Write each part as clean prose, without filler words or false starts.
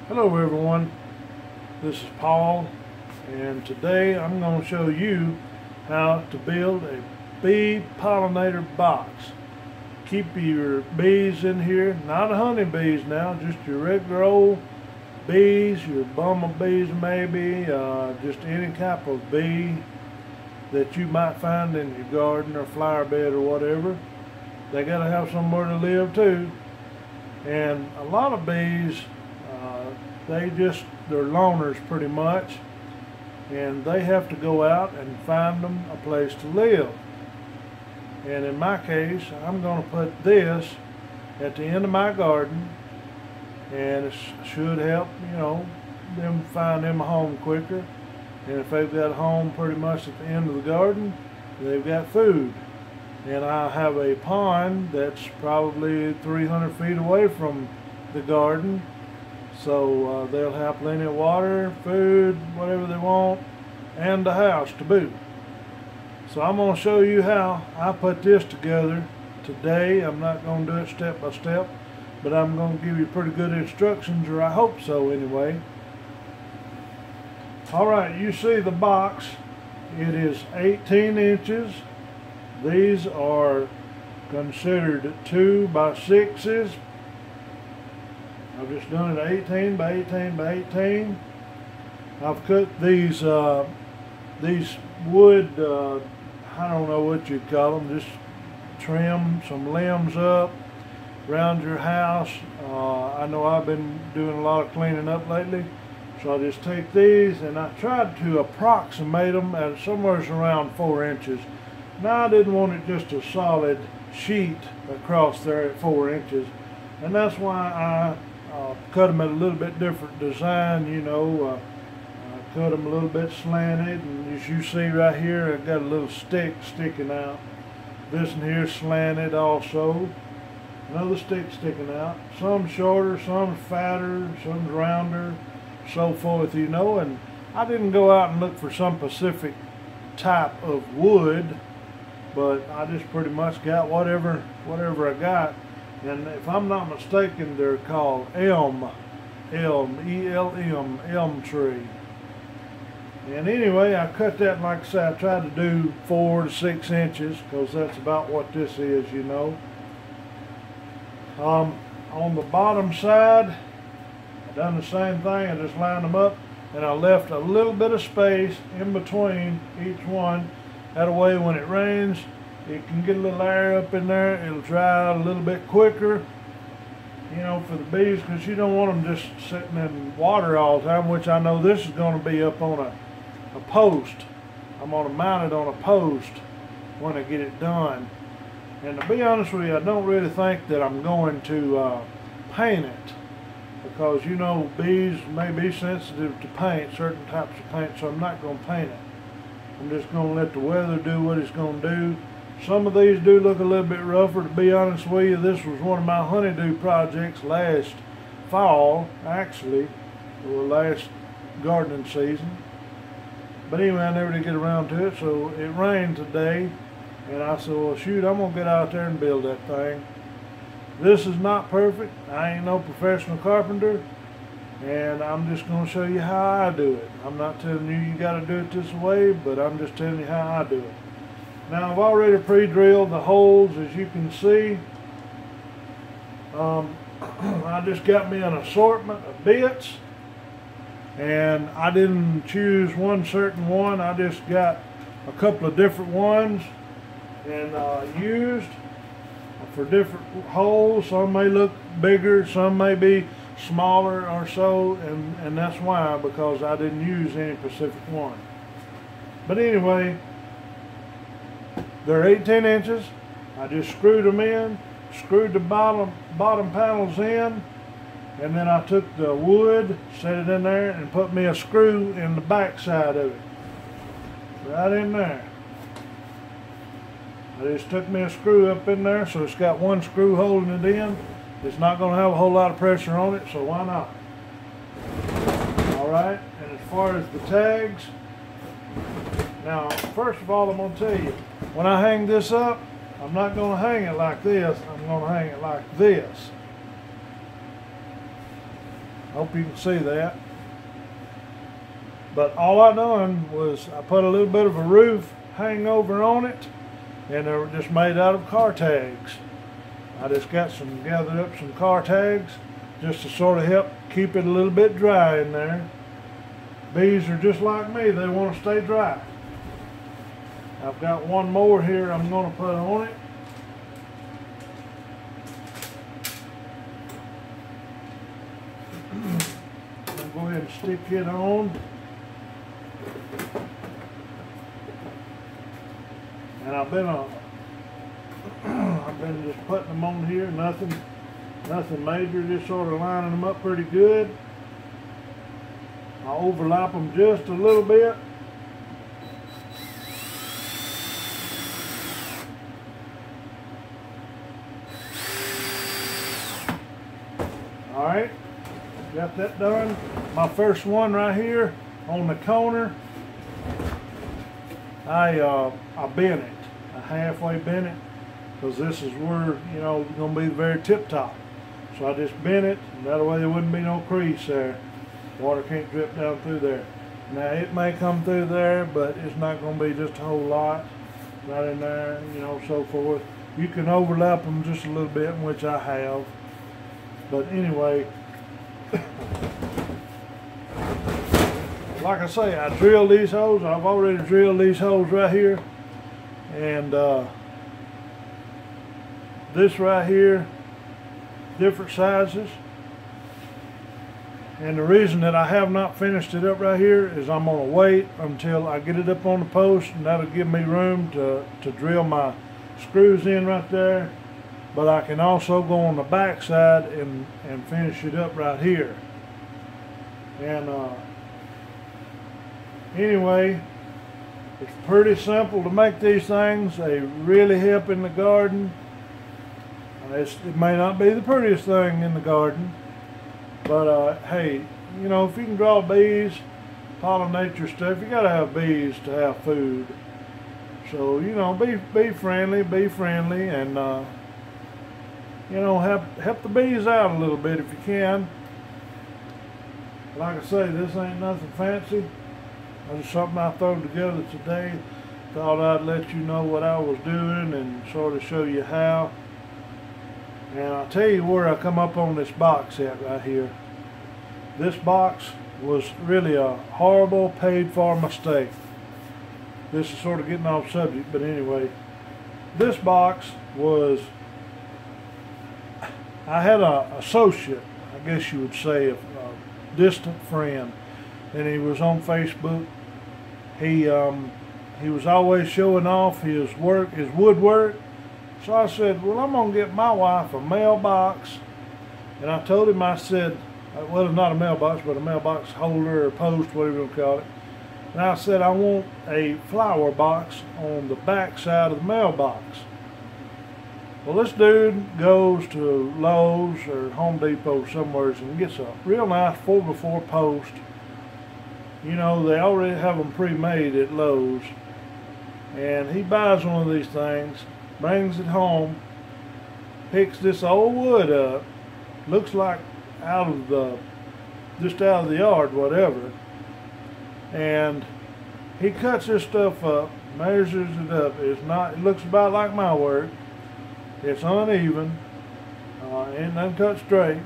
Hello everyone, this is Paul, and today I'm going to show you how to build a bee pollinator box. Keep your bees in here, not honeybees now, just your regular old bees, your bumblebees maybe, just any type of bee that you might find in your garden or flower bed or whatever. They got to have somewhere to live too, and a lot of bees they're loners pretty much, and they have to go out and find them a place to live. And in my case, I'm going to put this at the end of my garden, and it should help, them find them a home quicker. And if they've got a home pretty much at the end of the garden, they've got food. And I have a pond that's probably 300 feet away from the garden, so they'll have plenty of water, food, whatever they want, and the house to boot. So I'm going to show you how I put this together today. I'm not going to do it step by step, but I'm going to give you pretty good instructions, or I hope so anyway. Alright, you see the box. It is 18 inches. These are considered 2 by 6s. I've just done it 18 by 18 by 18. I've cut these wood, I don't know what you'd call them, just trim some limbs up around your house. I know I've been doing a lot of cleaning up lately, so I just take these and I tried to approximate them at somewhere around 4 inches. Now I didn't want it just a solid sheet across there at 4 inches, and that's why I cut them at a little bit different design. I cut them a little bit slanted, and as you see right here, I've got a little stick sticking out. This one here is slanted also. Another stick sticking out. Some shorter, some fatter, some rounder, so forth, and I didn't go out and look for some specific type of wood, but I just pretty much got whatever I got. And if I'm not mistaken, they're called elm, E-L-M, elm tree. And anyway, I cut that, like I said, I tried to do 4 to 6 inches, because that's about what this is, On the bottom side, I done the same thing. I just lined them up, and I left a little bit of space in between each one. That way, when it rains, it can get a little air up in there. It'll dry out a little bit quicker, for the bees, because you don't want them just sitting in water all the time, which I know this is going to be up on a post. I'm going to mount it on a post when I get it done. And to be honest with you, I don't really think that I'm going to paint it, because bees may be sensitive to paint, certain types of paint, so I'm not going to paint it. I'm just going to let the weather do what it's going to do. Some of these do look a little bit rougher, to be honest with you. This was one of my honeydew projects last fall, actually, or last gardening season. But anyway, I never did get around to it, so it rained today, and I said, well, shoot, I'm going to get out there and build that thing. This is not perfect. I ain't no professional carpenter, and I'm just going to show you how I do it. I'm not telling you got to do it this way, but I'm just telling you how I do it. Now, I've already pre-drilled the holes, as you can see. I just got me an assortment of bits, and I didn't choose one certain one. I just got a couple of different ones and used for different holes. Some may look bigger, some may be smaller or so, and that's why, because I didn't use any specific one. But anyway, they're 18 inches. I just screwed them in, screwed the bottom panels in, and then I took the wood, set it in there, and put me a screw in the back side of it. Right in there. I just took me a screw up in there, so it's got one screw holding it in. It's not going to have a whole lot of pressure on it, so why not? Alright, and as far as the tags, now, first of all, I'm going to tell you, when I hang this up, I'm not going to hang it like this. I'm going to hang it like this. Hope you can see that. But all I done was I put a little bit of a roof hangover on it, and they were just made out of car tags. I just gathered up some car tags just to sort of help keep it a little bit dry in there. Bees are just like me, they want to stay dry. I've got one more here I'm going to put on it. I'll go ahead and stick it on. And I've been just putting them on here, nothing major, just sort of lining them up pretty good. I'll overlap them just a little bit. Alright, got that done. My first one right here on the corner, I bent it. I halfway bent it, because this is where, you know, it's going to be the very tip top. So I just bent it, and that way there wouldn't be no crease there. Water can't drip down through there. Now it may come through there, but it's not going to be just a whole lot right in there, you know, so forth. You can overlap them just a little bit, which I have. But anyway, like I say, I drilled these holes. I've already drilled these holes right here. And this right here, different sizes. And the reason that I have not finished it up right here is I'm going to wait until I get it up on the post, and that'll give me room to drill my screws in right there. But I can also go on the back side and finish it up right here. And anyway, it's pretty simple to make these things. They really help in the garden. It may not be the prettiest thing in the garden, but hey, you know, if you can draw bees, pollinate your stuff, you gotta have bees to have food. So, you know, be friendly, and you know, help the bees out a little bit if you can. Like I say, this ain't nothing fancy. It's just something I threw together today. Thought I'd let you know what I was doing and sort of show you how. And I'll tell you where I come up on this box at right here. This box was really a horrible paid for mistake. This is sort of getting off subject, but anyway, this box was, I had an associate, I guess you would say, a distant friend, and he was on Facebook. He was always showing off his work, his woodwork. So I said, well, I'm going to get my wife a mailbox. And I told him, I said, well, it's not a mailbox, but a mailbox holder or post, whatever you call it. And I said, I want a flower box on the back side of the mailbox. Well, this dude goes to Lowe's or Home Depot somewhere and gets a real nice 4x4 post. You know, they already have them pre-made at Lowe's. And he buys one of these things, brings it home, picks this old wood up, looks like just out of the yard, whatever, and he cuts this stuff up, measures it up. It looks about like my work. It's uneven, and then cut straight,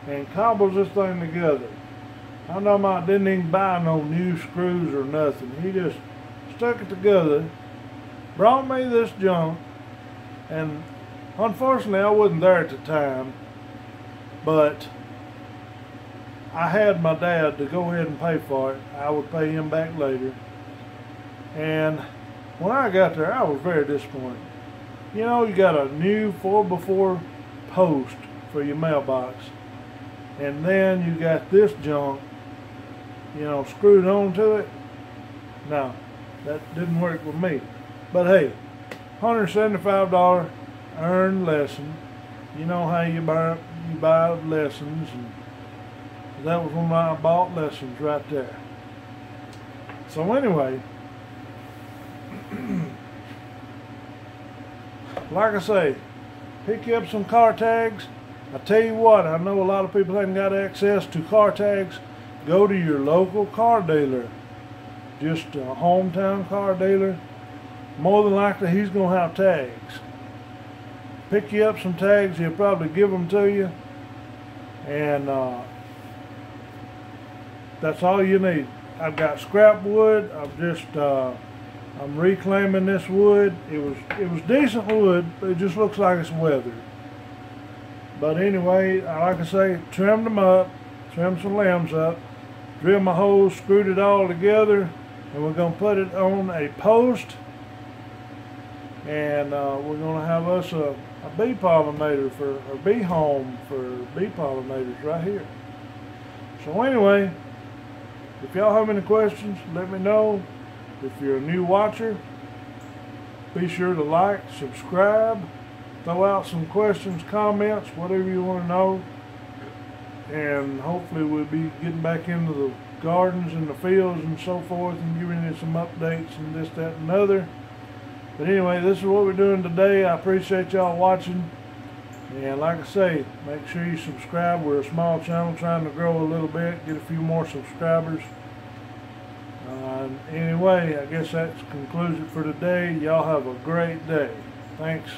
and cobbles this thing together. I'm talking about, didn't even buy no new screws or nothing. He just stuck it together, brought me this junk, and unfortunately I wasn't there at the time, but I had my dad to go ahead and pay for it. I would pay him back later. And when I got there, I was very disappointed. You know, you got a new 4x4 post for your mailbox, and then you got this junk, you know, screwed onto it. No, that didn't work with me. But hey, $175 earned lesson. You know how you buy lessons, and that was one of my bought lessons right there. So anyway, like I say, pick you up some car tags, I tell you what, I know a lot of people haven't got access to car tags. Go to your local car dealer, just a hometown car dealer. More than likely he's going to have tags. Pick you up some tags, he'll probably give them to you, and that's all you need. I've got scrap wood. I'm reclaiming this wood. It was decent wood, but it just looks like it's weathered. But anyway, like I say, trimmed them up, trimmed some limbs up, drilled my holes, screwed it all together, and we're going to put it on a post, and we're going to have us a bee pollinator for a bee home for bee pollinators right here. So anyway, if y'all have any questions, let me know. If you're a new watcher, be sure to like, subscribe, throw out some questions, comments, whatever you want to know. And hopefully we'll be getting back into the gardens and the fields and so forth and giving you some updates and this, that, and other. But anyway, this is what we're doing today. I appreciate y'all watching. And like I say, make sure you subscribe. We're a small channel trying to grow a little bit, get a few more subscribers. Anyway, I guess that concludes it for today. Y'all have a great day. Thanks.